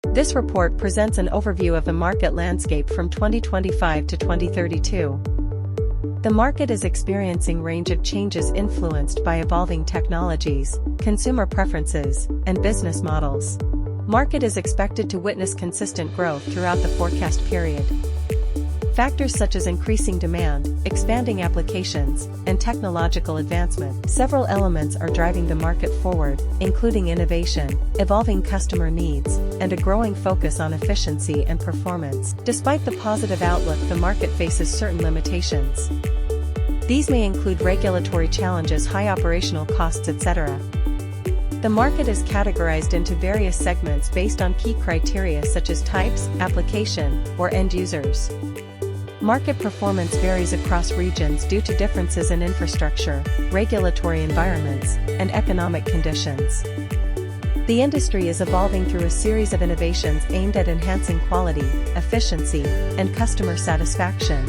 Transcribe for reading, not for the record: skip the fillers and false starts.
This report presents an overview of the market landscape from 2025 to 2032. The market is experiencing a range of changes influenced by evolving technologies, consumer preferences, and business models. Market is expected to witness consistent growth throughout the forecast period. Factors such as increasing demand, expanding applications, and technological advancement. Several elements are driving the market forward, including innovation, evolving customer needs, and a growing focus on efficiency and performance. Despite the positive outlook, the market faces certain limitations. These may include regulatory challenges, high operational costs, etc. The market is categorized into various segments based on key criteria such as types, application, or end users. Market performance varies across regions due to differences in infrastructure, regulatory environments, and economic conditions. The industry is evolving through a series of innovations aimed at enhancing quality, efficiency, and customer satisfaction.